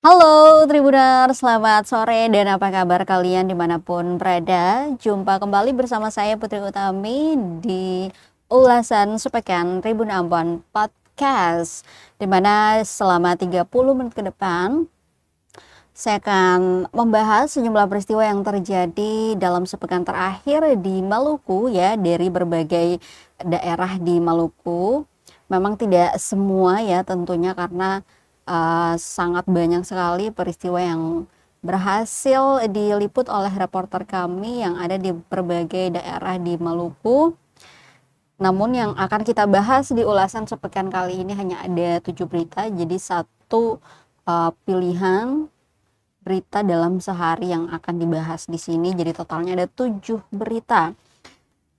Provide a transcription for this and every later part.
Halo Tribuners, selamat sore dan apa kabar kalian dimanapun berada. Jumpa kembali bersama saya Putri Utami di ulasan sepekan Tribun Ambon Podcast, dimana selama 30 menit ke depan saya akan membahas sejumlah peristiwa yang terjadi dalam sepekan terakhir di Maluku ya, dari berbagai daerah di Maluku. Memang tidak semua ya tentunya, karena sangat banyak sekali peristiwa yang berhasil diliput oleh reporter kami yang ada di berbagai daerah di Maluku. Namun yang akan kita bahas di ulasan sepekan kali ini hanya ada 7 berita, jadi satu pilihan berita dalam sehari yang akan dibahas di sini. Jadi totalnya ada 7 berita.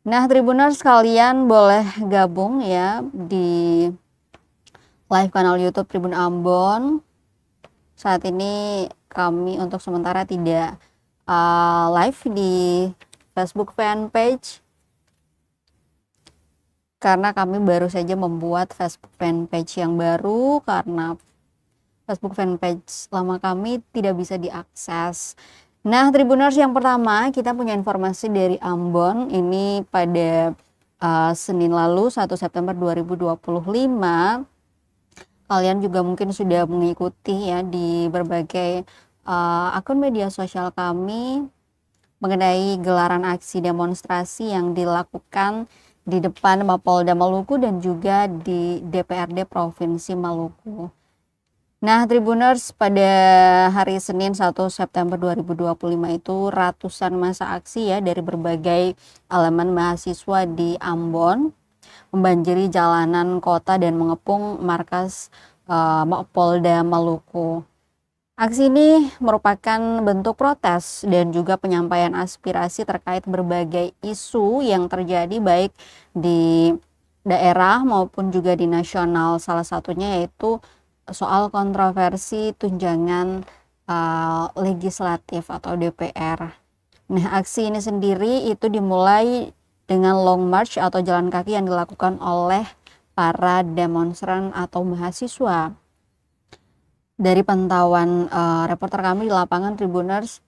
Nah, Tribuners kalian boleh gabung ya di live kanal YouTube Tribun Ambon. Saat ini kami untuk sementara tidak live di Facebook fanpage, karena kami baru saja membuat Facebook fanpage yang baru, karena Facebook fanpage lama kami tidak bisa diakses. Nah, Tribuners, yang pertama kita punya informasi dari Ambon. Ini pada Senin lalu 1 September 2025. Kalian juga mungkin sudah mengikuti ya di berbagai akun media sosial kami mengenai gelaran aksi demonstrasi yang dilakukan di depan Mapolda Maluku dan juga di DPRD Provinsi Maluku. Nah, Tribuners, pada hari Senin 1 September 2025 itu ratusan massa aksi ya dari berbagai elemen mahasiswa di Ambon membanjiri jalanan kota dan mengepung markas Mapolda Maluku. Aksi ini merupakan bentuk protes dan juga penyampaian aspirasi terkait berbagai isu yang terjadi baik di daerah maupun juga di nasional. Salah satunya yaitu soal kontroversi tunjangan legislatif atau DPR. Nah, aksi ini sendiri itu dimulai dengan long march atau jalan kaki yang dilakukan oleh para demonstran atau mahasiswa. Dari pantauan reporter kami di lapangan, Tribuners,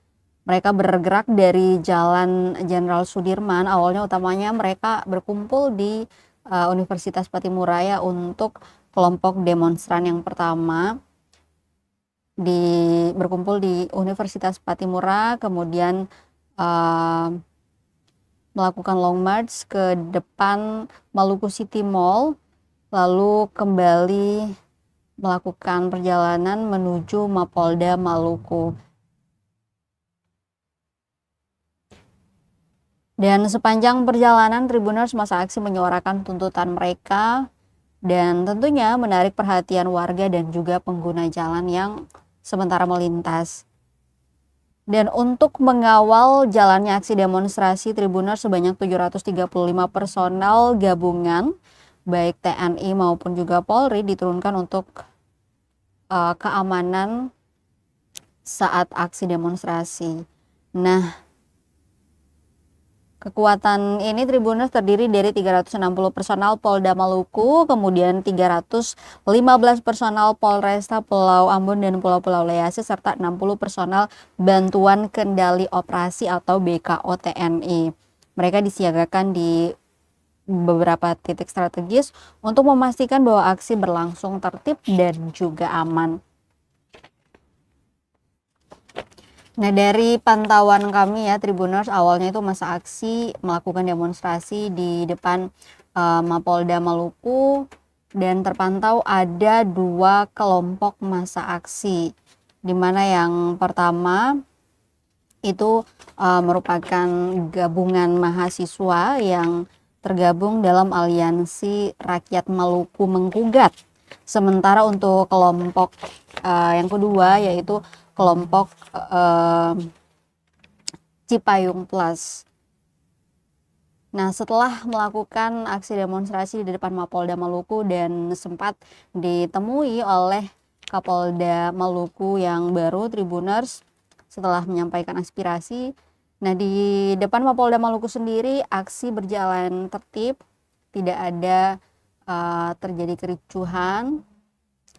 mereka bergerak dari Jalan Jenderal Sudirman. Awalnya utamanya mereka berkumpul di Universitas Patimura untuk kelompok demonstran yang pertama berkumpul di Universitas Patimura, kemudian melakukan long march ke depan Maluku City Mall, lalu kembali melakukan perjalanan menuju Mapolda Maluku. Dan sepanjang perjalanan, Tribuners, massa aksi menyuarakan tuntutan mereka dan tentunya menarik perhatian warga dan juga pengguna jalan yang sementara melintas. Dan untuk mengawal jalannya aksi demonstrasi, Tribuners, sebanyak 735 personel gabungan baik TNI maupun juga Polri diturunkan untuk keamanan saat aksi demonstrasi. Nah, kekuatan ini, Tribuners, terdiri dari 360 personal Polda Maluku, kemudian 315 personal Polresta Pulau Ambon dan Pulau-Pulau Lease, serta 60 personal Bantuan Kendali Operasi atau BKO TNI. Mereka disiagakan di beberapa titik strategis untuk memastikan bahwa aksi berlangsung tertib dan juga aman. Nah, dari pantauan kami ya, Tribuners, awalnya itu massa aksi melakukan demonstrasi di depan Mapolda Maluku dan terpantau ada 2 kelompok massa aksi, di mana yang pertama itu merupakan gabungan mahasiswa yang tergabung dalam Aliansi Rakyat Maluku Menggugat. Sementara untuk kelompok yang kedua yaitu kelompok Cipayung Plus. Nah, setelah melakukan aksi demonstrasi di depan Mapolda Maluku dan sempat ditemui oleh Kapolda Maluku yang baru, Tribuners, setelah menyampaikan aspirasi. Nah, di depan Mapolda Maluku sendiri aksi berjalan tertib, tidak ada terjadi kericuhan.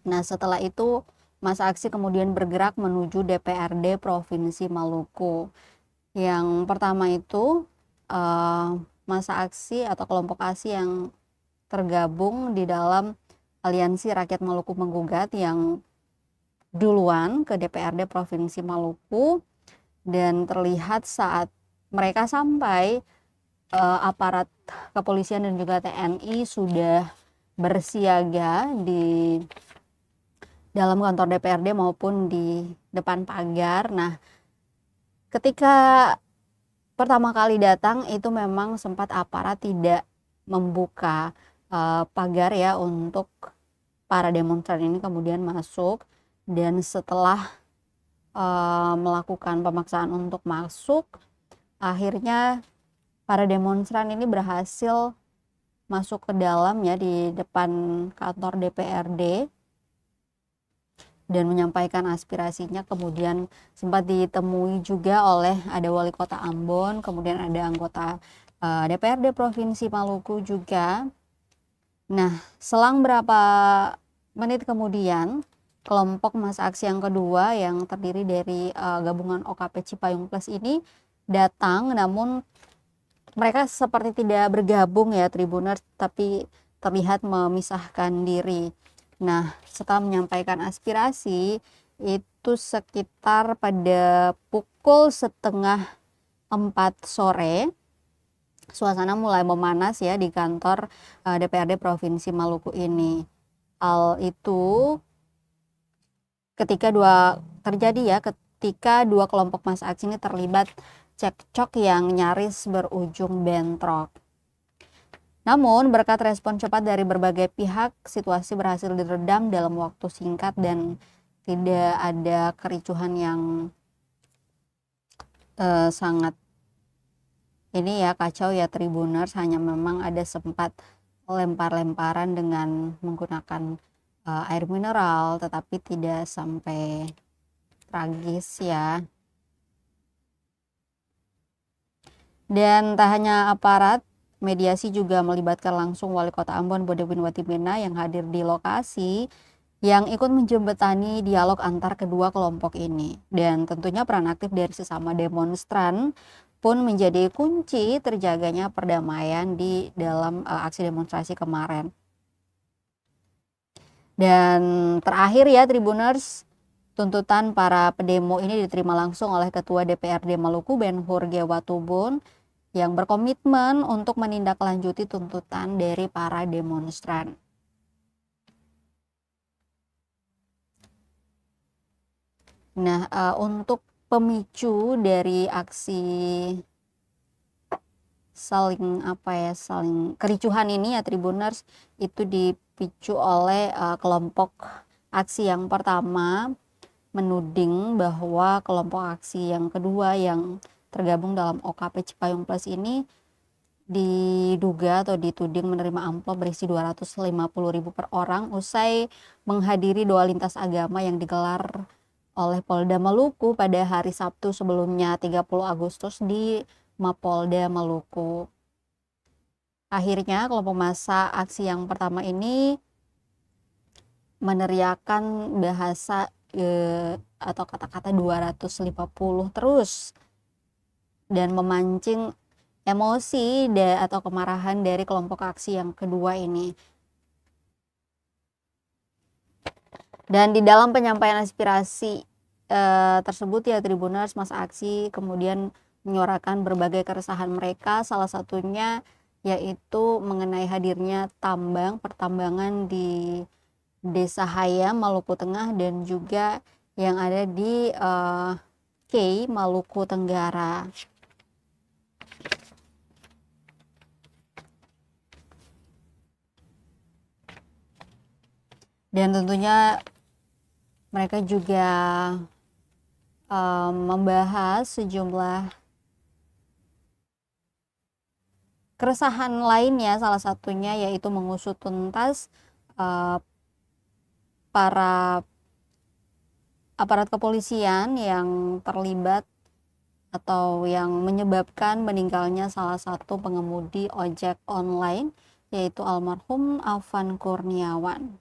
Nah, setelah itu massa aksi kemudian bergerak menuju DPRD Provinsi Maluku. Yang pertama itu massa aksi atau kelompok aksi yang tergabung di dalam Aliansi Rakyat Maluku Menggugat yang duluan ke DPRD Provinsi Maluku, dan terlihat saat mereka sampai aparat kepolisian dan juga TNI sudah bersiaga di dalam kantor DPRD maupun di depan pagar. Nah, ketika pertama kali datang itu memang sempat aparat tidak membuka pagar ya untuk para demonstran ini kemudian masuk, dan setelah melakukan pemaksaan untuk masuk, akhirnya para demonstran ini berhasil masuk ke dalam ya di depan kantor DPRD dan menyampaikan aspirasinya. Kemudian sempat ditemui juga oleh ada wali kota Ambon, kemudian ada anggota DPRD Provinsi Maluku juga. Nah, selang berapa menit kemudian, kelompok massa aksi yang kedua yang terdiri dari gabungan OKP Cipayung Plus ini datang, namun mereka seperti tidak bergabung ya Tribuners, tapi terlihat memisahkan diri. Nah, setelah menyampaikan aspirasi itu sekitar pada pukul 3:30 sore, suasana mulai memanas ya di kantor DPRD Provinsi Maluku ini. Hal itu ketika dua kelompok massa aksi ini terlibat cekcok yang nyaris berujung bentrok. Namun berkat respon cepat dari berbagai pihak, situasi berhasil diredam dalam waktu singkat dan tidak ada kericuhan yang sangat ini ya kacau ya Tribuners. Hanya memang ada sempat lempar-lemparan dengan menggunakan air mineral, tetapi tidak sampai tragis ya. Dan tak hanya aparat, mediasi juga melibatkan langsung Wali Kota Ambon Bodewin Watimena yang hadir di lokasi, yang ikut menjembatani dialog antar kedua kelompok ini. Dan tentunya peran aktif dari sesama demonstran pun menjadi kunci terjaganya perdamaian di dalam aksi demonstrasi kemarin. Dan terakhir ya Tribuners, tuntutan para pedemo ini diterima langsung oleh Ketua DPRD Maluku Ben Hurge Watubun yang berkomitmen untuk menindaklanjuti tuntutan dari para demonstran. Nah, untuk pemicu dari aksi saling kericuhan ini ya Tribuners, itu dipicu oleh kelompok aksi yang pertama menuding bahwa kelompok aksi yang kedua yang tergabung dalam OKP Cipayung Plus ini diduga atau dituding menerima amplop berisi 250.000 per orang usai menghadiri doa lintas agama yang digelar oleh Polda Maluku pada hari Sabtu sebelumnya 30 Agustus di Mapolda Maluku. Akhirnya kelompok massa aksi yang pertama ini meneriakan bahasa atau kata-kata 250 terus dan memancing emosi atau kemarahan dari kelompok aksi yang kedua ini. Dan di dalam penyampaian aspirasi tersebut ya Tribuners, massa aksi kemudian menyuarakan berbagai keresahan mereka, salah satunya yaitu mengenai hadirnya pertambangan di Desa Hayam, Maluku Tengah, dan juga yang ada di Kei, Maluku Tenggara. Dan tentunya mereka juga membahas sejumlah keresahan lainnya, salah satunya yaitu mengusut tuntas para aparat kepolisian yang terlibat atau yang menyebabkan meninggalnya salah satu pengemudi ojek online yaitu almarhum Afan Kurniawan.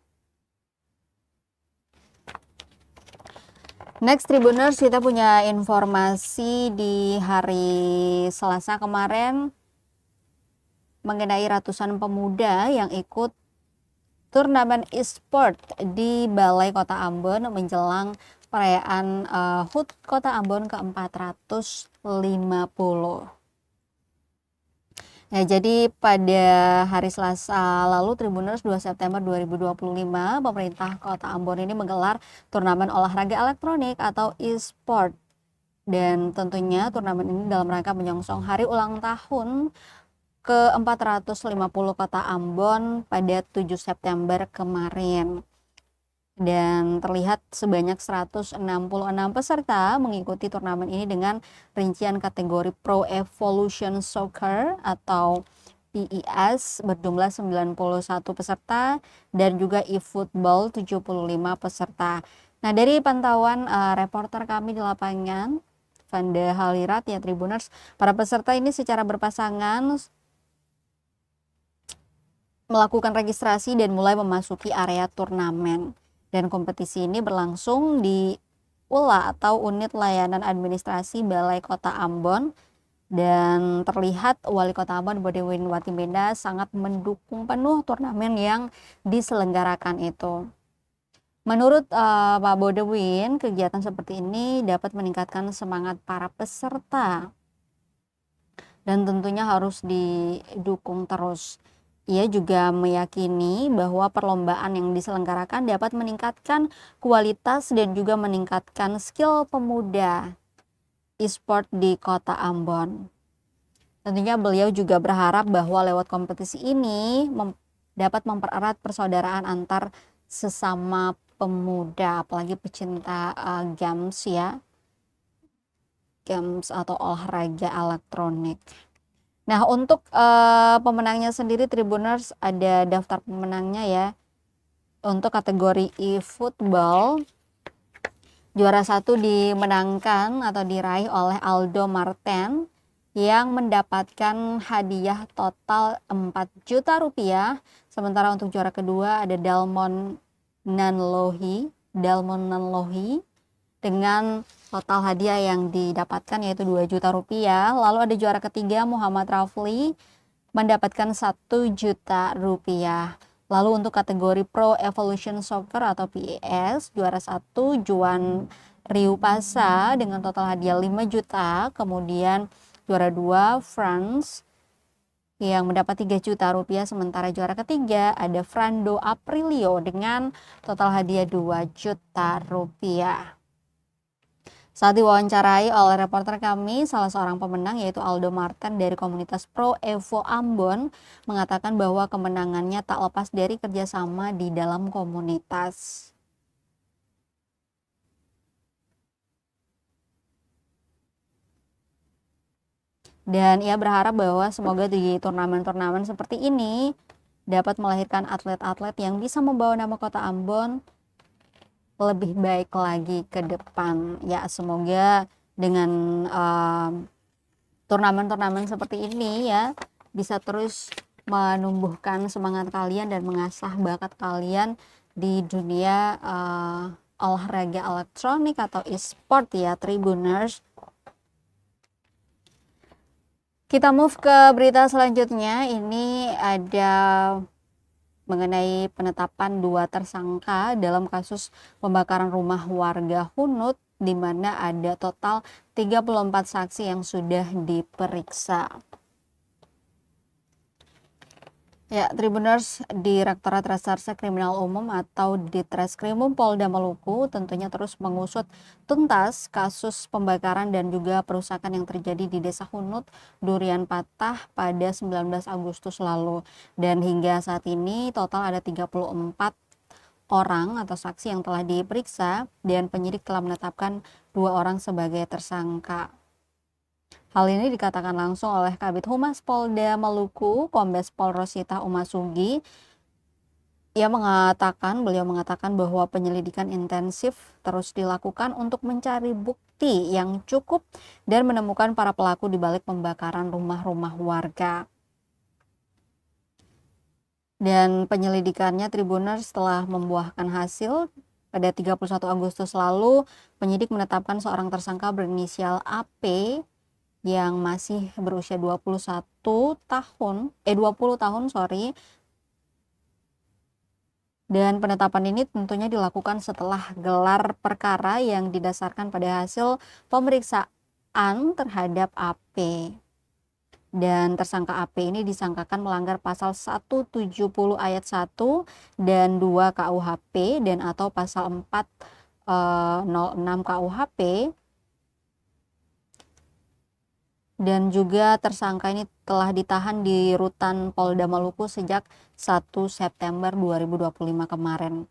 Next Tribuners, kita punya informasi di hari Selasa kemarin mengenai ratusan pemuda yang ikut turnamen e-sport di Balai Kota Ambon menjelang perayaan HUT Kota Ambon ke-450. Ya, jadi pada hari Selasa lalu Tribuners 2 September 2025, pemerintah Kota Ambon ini menggelar turnamen olahraga elektronik atau e-sport. Dan tentunya turnamen ini dalam rangka menyongsong hari ulang tahun ke-450 Kota Ambon pada 7 September kemarin. Dan terlihat sebanyak 166 peserta mengikuti turnamen ini dengan rincian kategori Pro Evolution Soccer atau PES berjumlah 91 peserta dan juga eFootball 75 peserta. Nah, dari pantauan reporter kami di lapangan, Vanda Halirat ya Tribuners, para peserta ini secara berpasangan melakukan registrasi dan mulai memasuki area turnamen. Dan kompetisi ini berlangsung di ULA atau Unit Layanan Administrasi Balai Kota Ambon. Dan terlihat Wali Kota Ambon Bodewin Watimenda sangat mendukung penuh turnamen yang diselenggarakan itu. Menurut Pak Bodewin, kegiatan seperti ini dapat meningkatkan semangat para peserta dan tentunya harus didukung terus. Ia juga meyakini bahwa perlombaan yang diselenggarakan dapat meningkatkan kualitas dan juga meningkatkan skill pemuda e-sport di Kota Ambon. Tentunya beliau juga berharap bahwa lewat kompetisi ini dapat mempererat persaudaraan antar sesama pemuda, apalagi pecinta games ya, games atau olahraga elektronik. Nah, untuk pemenangnya sendiri Tribuners ada daftar pemenangnya ya. Untuk kategori e-football, juara 1 dimenangkan atau diraih oleh Aldo Marten yang mendapatkan hadiah total 4 juta rupiah. Sementara untuk juara kedua ada Dalmon Nanlohi dengan total hadiah yang didapatkan yaitu 2 juta rupiah. Lalu ada juara ketiga Muhammad Rafli mendapatkan 1 juta rupiah. Lalu untuk kategori Pro Evolution Soccer atau PES, juara 1 Juan Riu Pasa dengan total hadiah 5 juta. Kemudian juara 2 France yang mendapat 3 juta rupiah. Sementara juara ketiga ada Frando Aprilio dengan total hadiah 2 juta rupiah. Saat diwawancarai oleh reporter kami, salah seorang pemenang yaitu Aldo Marten dari komunitas Pro Evo Ambon mengatakan bahwa kemenangannya tak lepas dari kerjasama di dalam komunitas. Dan ia berharap bahwa semoga di turnamen-turnamen seperti ini dapat melahirkan atlet-atlet yang bisa membawa nama Kota Ambon lebih baik lagi ke depan ya. Semoga dengan turnamen-turnamen seperti ini ya bisa terus menumbuhkan semangat kalian dan mengasah bakat kalian di dunia olahraga elektronik atau e-sport ya Tribuners. Kita move ke berita selanjutnya. Ini ada mengenai penetapan 2 tersangka dalam kasus pembakaran rumah warga Hunut, di mana ada total 34 saksi yang sudah diperiksa. Ya, Tribuners, Direktorat Reserse Kriminal Umum atau Ditreskrimum Polda Maluku tentunya terus mengusut tuntas kasus pembakaran dan juga perusakan yang terjadi di Desa Hunut, Durian Patah pada 19 Agustus lalu. Dan hingga saat ini total ada 34 orang atau saksi yang telah diperiksa dan penyidik telah menetapkan 2 orang sebagai tersangka. Hal ini dikatakan langsung oleh Kabid Humas Polda Maluku, Kombes Pol Rosita Umasugi. Beliau mengatakan bahwa penyelidikan intensif terus dilakukan untuk mencari bukti yang cukup dan menemukan para pelaku di balik pembakaran rumah-rumah warga. Dan penyelidikannya Tribuners setelah membuahkan hasil pada 31 Agustus lalu, penyidik menetapkan seorang tersangka berinisial AP yang masih berusia 20 tahun, dan penetapan ini tentunya dilakukan setelah gelar perkara yang didasarkan pada hasil pemeriksaan terhadap AP. Dan tersangka AP ini disangkakan melanggar pasal 170 ayat 1 dan 2 KUHP dan atau pasal 406 KUHP. Dan juga tersangka ini telah ditahan di Rutan Polda Maluku sejak 1 September 2025 kemarin.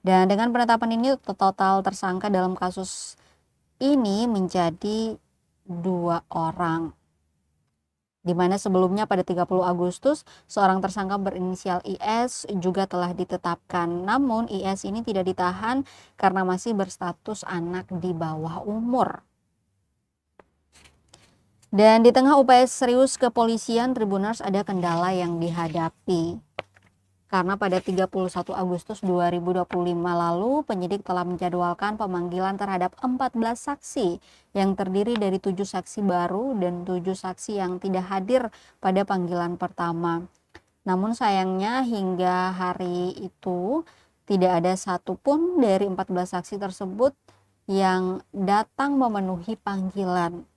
Dan dengan penetapan ini total tersangka dalam kasus ini menjadi 2 orang. Di mana sebelumnya pada 30 Agustus seorang tersangka berinisial IS juga telah ditetapkan. Namun IS ini tidak ditahan karena masih berstatus anak di bawah umur. Dan di tengah upaya serius kepolisian, Tribuners, ada kendala yang dihadapi. Karena pada 31 Agustus 2025 lalu, penyidik telah menjadwalkan pemanggilan terhadap 14 saksi yang terdiri dari 7 saksi baru dan 7 saksi yang tidak hadir pada panggilan pertama. Namun sayangnya hingga hari itu tidak ada satupun dari 14 saksi tersebut yang datang memenuhi panggilan.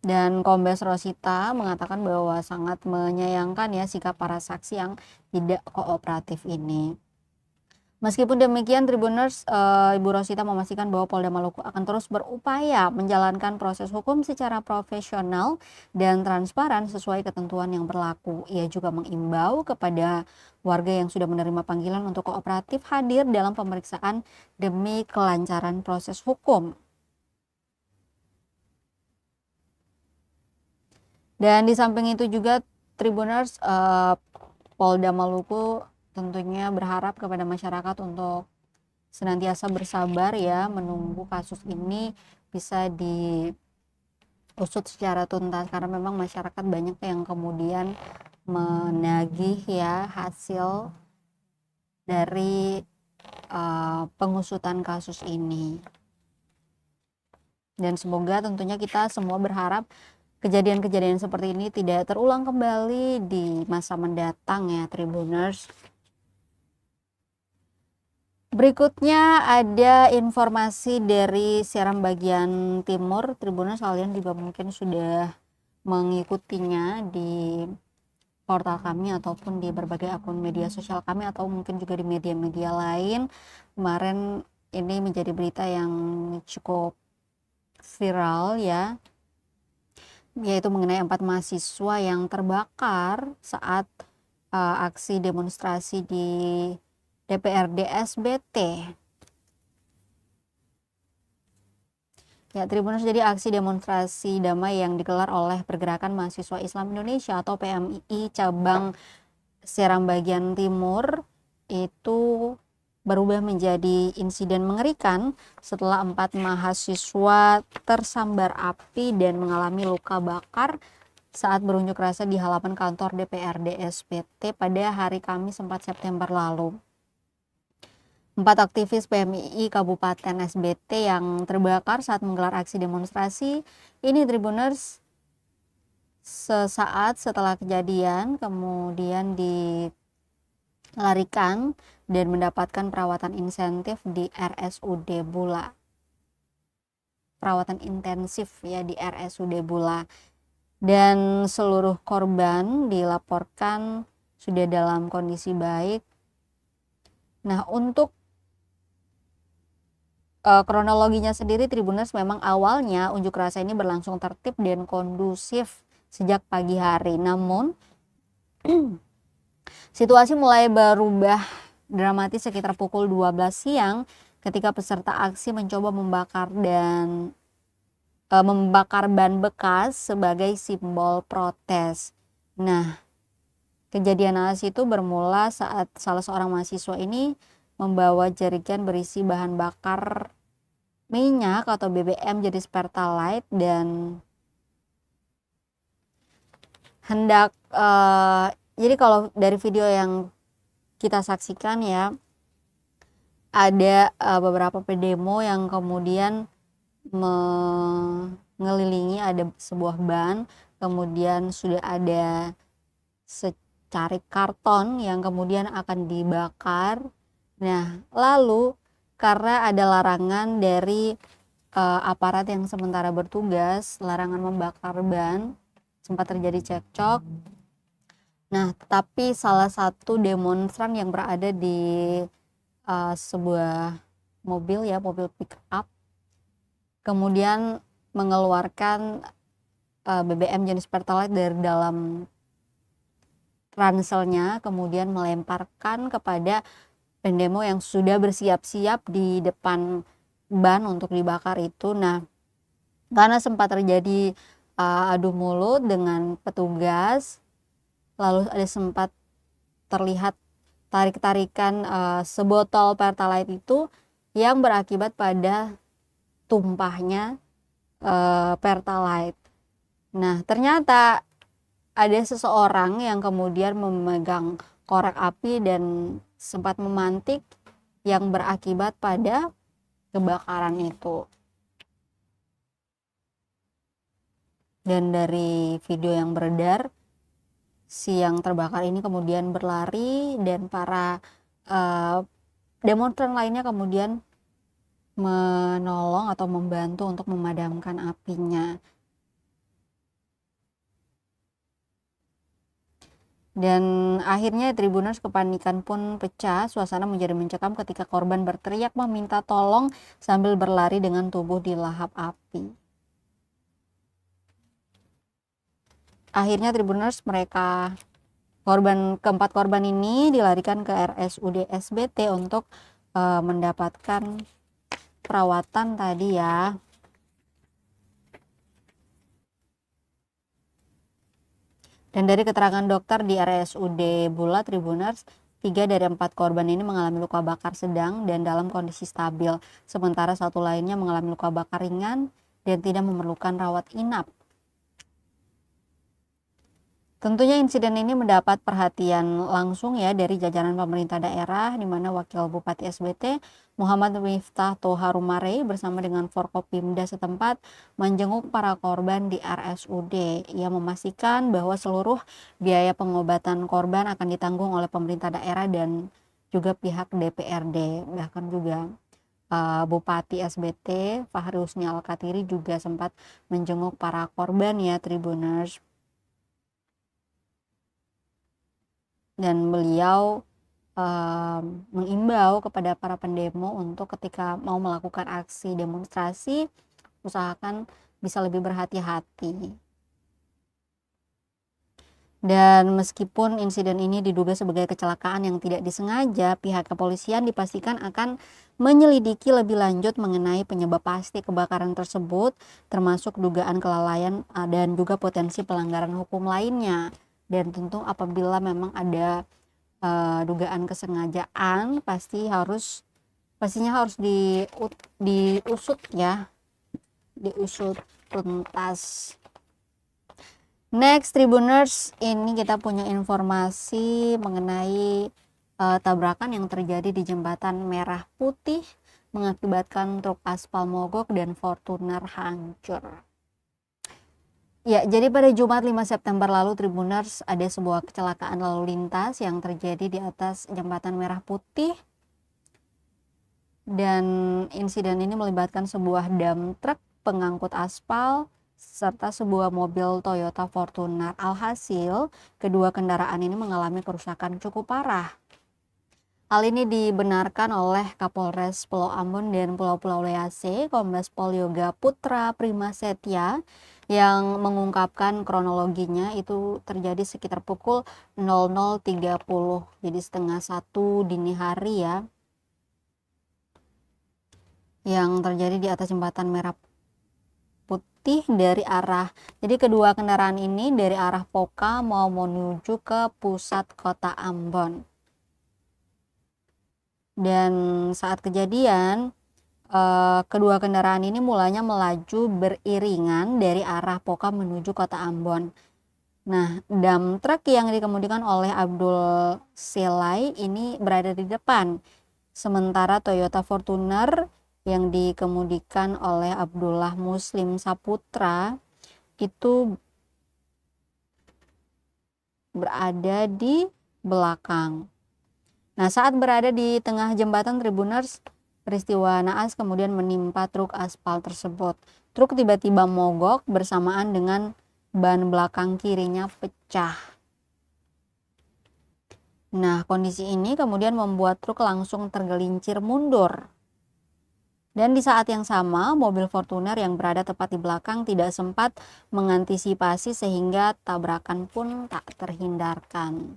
Dan Kombes Rosita mengatakan bahwa sangat menyayangkan ya sikap para saksi yang tidak kooperatif ini. Meskipun demikian, Tribuners, Ibu Rosita memastikan bahwa Polda Maluku akan terus berupaya menjalankan proses hukum secara profesional dan transparan sesuai ketentuan yang berlaku. Ia juga mengimbau kepada warga yang sudah menerima panggilan untuk kooperatif hadir dalam pemeriksaan demi kelancaran proses hukum. Dan di samping itu juga Tribuners, Polda Maluku tentunya berharap kepada masyarakat untuk senantiasa bersabar ya, menunggu kasus ini bisa diusut secara tuntas, karena memang masyarakat banyak yang kemudian menagih ya hasil dari pengusutan kasus ini. Dan semoga tentunya kita semua berharap kejadian-kejadian seperti ini tidak terulang kembali di masa mendatang ya, Tribuners. Berikutnya ada informasi dari Seram bagian timur. Tribuners, kalian juga mungkin sudah mengikutinya di portal kami ataupun di berbagai akun media sosial kami atau mungkin juga di media-media lain. Kemarin ini menjadi berita yang cukup viral ya, yaitu mengenai 4 mahasiswa yang terbakar saat aksi demonstrasi di DPRD SBT. Ya, Tribuners, jadi aksi demonstrasi damai yang digelar oleh Pergerakan Mahasiswa Islam Indonesia atau PMII cabang Seram bagian timur itu berubah menjadi insiden mengerikan setelah 4 mahasiswa tersambar api dan mengalami luka bakar saat berunjuk rasa di halaman kantor DPRD SBT pada hari Kamis 4 September lalu. 4 aktivis PMII Kabupaten SBT yang terbakar saat menggelar aksi demonstrasi ini, Tribuners, sesaat setelah kejadian kemudian dilarikan dan mendapatkan perawatan insentif di RSUD Bula. Perawatan intensif ya di RSUD Bula. Dan seluruh korban dilaporkan sudah dalam kondisi baik. Nah, untuk kronologinya sendiri, Tribuners, memang awalnya unjuk rasa ini berlangsung tertib dan kondusif sejak pagi hari. Namun situasi mulai berubah dramatis sekitar pukul 12 siang ketika peserta aksi mencoba membakar ban bekas sebagai simbol protes. Nah, kejadian naas itu bermula saat salah seorang mahasiswa ini membawa jerigen berisi bahan bakar minyak atau BBM jenis Pertalite dan hendak jadi kalau dari video yang kita saksikan ya, ada beberapa pendemo yang kemudian mengelilingi ada sebuah ban, kemudian sudah ada secarik karton yang kemudian akan dibakar. Nah, lalu karena ada larangan dari aparat yang sementara bertugas, larangan membakar ban, sempat terjadi cekcok. Nah, tapi salah satu demonstran yang berada di sebuah mobil ya, mobil pick up, kemudian mengeluarkan BBM jenis Pertalite dari dalam ranselnya, kemudian melemparkan kepada pendemo yang sudah bersiap-siap di depan ban untuk dibakar itu. Nah, karena sempat terjadi adu mulut dengan petugas, lalu ada sempat terlihat tarik-tarikan sebotol Pertalite itu yang berakibat pada tumpahnya Pertalite. Nah, ternyata ada seseorang yang kemudian memegang korek api dan sempat memantik yang berakibat pada kebakaran itu. Dan dari video yang beredar, si yang terbakar ini kemudian berlari dan para demonstran lainnya kemudian menolong atau membantu untuk memadamkan apinya. Dan akhirnya Tribuners kepanikan pun pecah, suasana menjadi mencekam ketika korban berteriak meminta tolong sambil berlari dengan tubuh dilahap api. Akhirnya Tribuners keempat korban ini dilarikan ke RSUD SBT untuk mendapatkan perawatan tadi ya. Dan dari keterangan dokter di RSUD Bulat Tribuners, 3 dari 4 korban ini mengalami luka bakar sedang dan dalam kondisi stabil, sementara satu lainnya mengalami luka bakar ringan dan tidak memerlukan rawat inap. Tentunya insiden ini mendapat perhatian langsung ya dari jajaran pemerintah daerah, di mana Wakil Bupati SBT Muhammad Miftah Toharumare bersama dengan Forkopimda setempat menjenguk para korban di RSUD. Ia memastikan bahwa seluruh biaya pengobatan korban akan ditanggung oleh pemerintah daerah dan juga pihak DPRD. Bahkan juga Bupati SBT Fahri Husni Al-Katiri juga sempat menjenguk para korban ya Tribuners. Dan beliau mengimbau kepada para pendemo untuk ketika mau melakukan aksi demonstrasi usahakan bisa lebih berhati-hati. Dan meskipun insiden ini diduga sebagai kecelakaan yang tidak disengaja, pihak kepolisian dipastikan akan menyelidiki lebih lanjut mengenai penyebab pasti kebakaran tersebut, termasuk dugaan kelalaian dan juga potensi pelanggaran hukum lainnya. Dan tentu apabila memang ada dugaan kesengajaan pastinya harus diusut ya, diusut tuntas. Next Tribuners, ini kita punya informasi mengenai tabrakan yang terjadi di jembatan Merah Putih mengakibatkan truk aspal mogok dan Fortuner hancur. Ya, jadi pada Jumat 5 September lalu Tribuners ada sebuah kecelakaan lalu lintas yang terjadi di atas jembatan Merah Putih. Dan insiden ini melibatkan sebuah dump truck pengangkut aspal serta sebuah mobil Toyota Fortuner. Alhasil, kedua kendaraan ini mengalami kerusakan cukup parah. Hal ini dibenarkan oleh Kapolres Pulau Ambon dan Pulau-Pulau Lease, Kombes Pol Yoga Putra Primasetya, yang mengungkapkan kronologinya itu terjadi sekitar pukul 00.30, jadi setengah 1 dini hari ya, yang terjadi di atas jembatan Merah Putih dari arah, jadi kedua kendaraan ini dari arah Poka mau menuju ke pusat kota Ambon. Dan saat kejadian kedua kendaraan ini mulanya melaju beriringan dari arah Poka menuju kota Ambon. Nah, dump truck yang dikemudikan oleh Abdul Selai ini berada di depan. Sementara Toyota Fortuner yang dikemudikan oleh Abdullah Muslim Saputra itu berada di belakang. Nah, saat berada di tengah jembatan Tribuners, peristiwa naas kemudian menimpa truk aspal tersebut. Truk tiba-tiba mogok bersamaan dengan ban belakang kirinya pecah. Nah, kondisi ini kemudian membuat truk langsung tergelincir mundur. Dan di saat yang sama, mobil Fortuner yang berada tepat di belakang tidak sempat mengantisipasi sehingga tabrakan pun tak terhindarkan.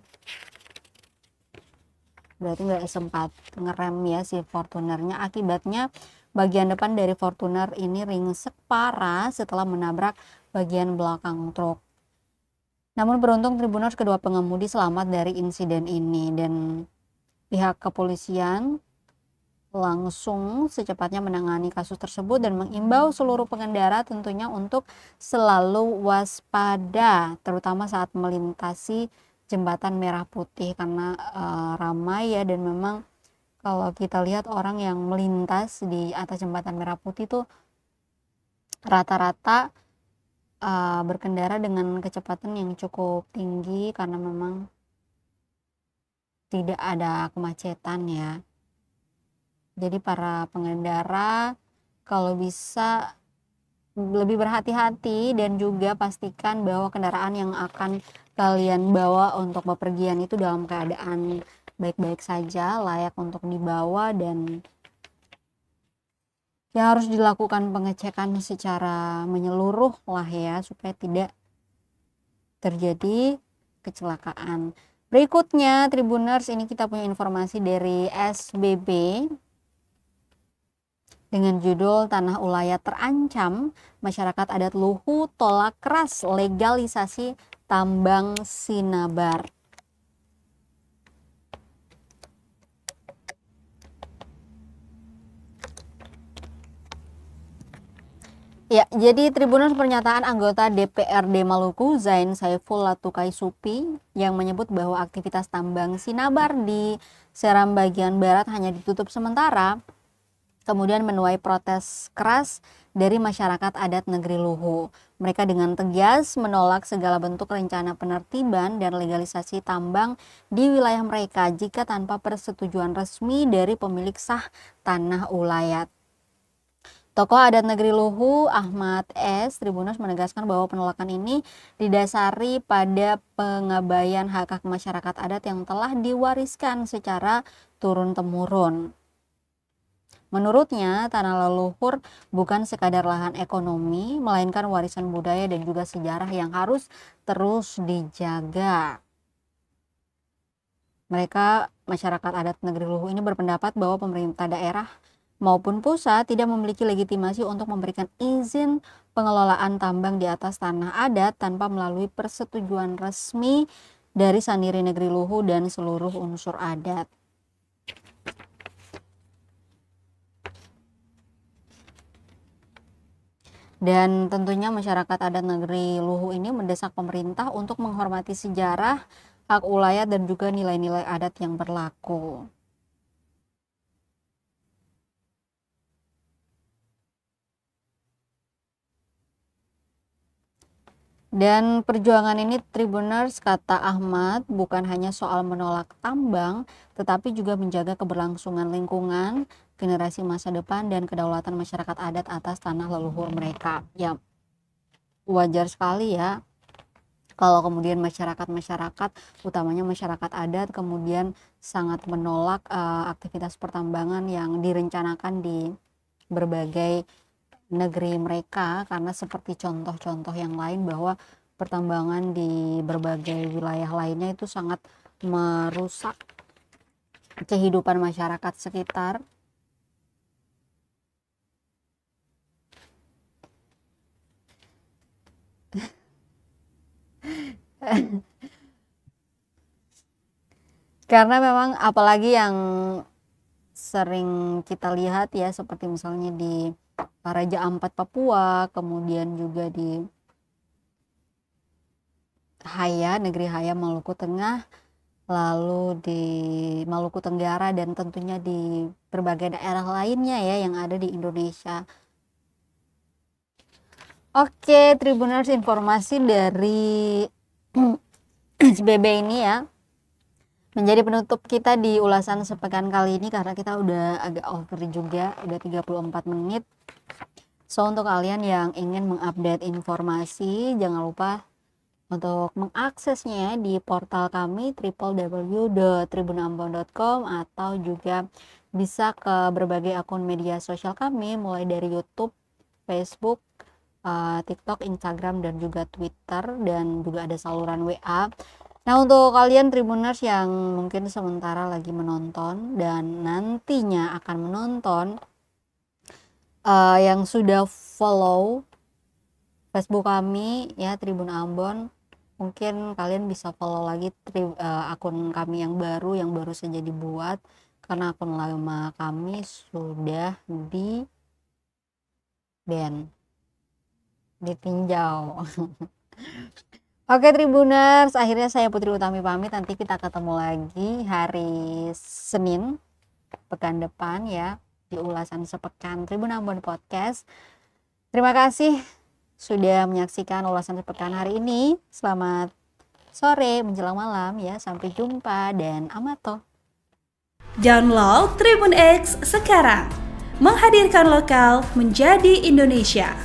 Berarti nggak sempat ngerem ya si Fortunernya. Akibatnya bagian depan dari Fortuner ini ringsek parah setelah menabrak bagian belakang truk. Namun beruntung Tribuners kedua pengemudi selamat dari insiden ini dan pihak kepolisian langsung secepatnya menangani kasus tersebut dan mengimbau seluruh pengendara tentunya untuk selalu waspada terutama saat melintasi jembatan merah putih karena ramai ya, dan memang kalau kita lihat orang yang melintas di atas jembatan merah putih itu rata-rata berkendara dengan kecepatan yang cukup tinggi karena memang tidak ada kemacetan ya. Jadi para pengendara kalau bisa lebih berhati-hati dan juga pastikan bahwa kendaraan yang akan kalian bawa untuk bepergian itu dalam keadaan baik-baik saja, layak untuk dibawa, dan ya harus dilakukan pengecekan secara menyeluruh lah ya supaya tidak terjadi kecelakaan. Berikutnya Tribuners, ini kita punya informasi dari SBB dengan judul Tanah Ulayat Terancam, Masyarakat Adat Luhu Tolak Keras Legalisasi Tambang Sinabar. Ya, jadi Tribuners, pernyataan anggota DPRD Maluku Zain Saiful Latukai Supi yang menyebut bahwa aktivitas tambang Sinabar di Seram bagian barat hanya ditutup sementara kemudian menuai protes keras dari masyarakat adat negeri Luhu. Mereka dengan tegas menolak segala bentuk rencana penertiban dan legalisasi tambang di wilayah mereka jika tanpa persetujuan resmi dari pemilik sah tanah ulayat. Tokoh adat negeri Luhu, Ahmad S. Tribuners, menegaskan bahwa penolakan ini didasari pada pengabaian hak-hak masyarakat adat yang telah diwariskan secara turun-temurun. Menurutnya, tanah leluhur bukan sekadar lahan ekonomi, melainkan warisan budaya dan juga sejarah yang harus terus dijaga. Mereka, masyarakat adat negeri Luhu ini, berpendapat bahwa pemerintah daerah maupun pusat tidak memiliki legitimasi untuk memberikan izin pengelolaan tambang di atas tanah adat tanpa melalui persetujuan resmi dari Sandiri Negeri Luhu dan seluruh unsur adat. Dan tentunya masyarakat adat negeri Luhu ini mendesak pemerintah untuk menghormati sejarah, hak ulayat, dan juga nilai-nilai adat yang berlaku. Dan perjuangan ini, Tribuners, kata Ahmad, bukan hanya soal menolak tambang, tetapi juga menjaga keberlangsungan lingkungan, generasi masa depan, dan kedaulatan masyarakat adat atas tanah leluhur mereka. Ya, wajar sekali ya kalau kemudian masyarakat-masyarakat, utamanya masyarakat adat, kemudian sangat menolak aktivitas pertambangan yang direncanakan di berbagai negeri mereka, karena seperti contoh-contoh yang lain bahwa pertambangan di berbagai wilayah lainnya itu sangat merusak kehidupan masyarakat sekitar. Karena memang apalagi yang sering kita lihat ya, seperti misalnya di Raja Ampat Papua, kemudian juga di Haya, negeri Haya Maluku Tengah, lalu di Maluku Tenggara, dan tentunya di berbagai daerah lainnya ya yang ada di Indonesia. Oke, Tribuners, informasi dari SBB ini ya menjadi penutup kita di ulasan sepekan kali ini, karena kita udah agak over juga, udah 34 menit. So, untuk kalian yang ingin mengupdate informasi, jangan lupa untuk mengaksesnya di portal kami www.tribunambon.com, atau juga bisa ke berbagai akun media sosial kami, mulai dari YouTube, Facebook, TikTok, Instagram, dan juga Twitter, dan juga ada saluran WA. Nah, untuk kalian Tribuners yang mungkin sementara lagi menonton dan nantinya akan menonton, yang sudah follow Facebook kami ya, Tribun Ambon, mungkin kalian bisa follow lagi akun kami yang baru saja dibuat, karena akun lama kami sudah ditinjau. Oke Tribuners, akhirnya saya Putri Utami pamit. Nanti kita ketemu lagi hari Senin pekan depan ya, di ulasan sepekan Tribun Ambon Podcast. Terima kasih sudah menyaksikan ulasan sepekan hari ini. Selamat sore menjelang malam ya, sampai jumpa dan amato. Download Tribun X sekarang, menghadirkan lokal menjadi Indonesia.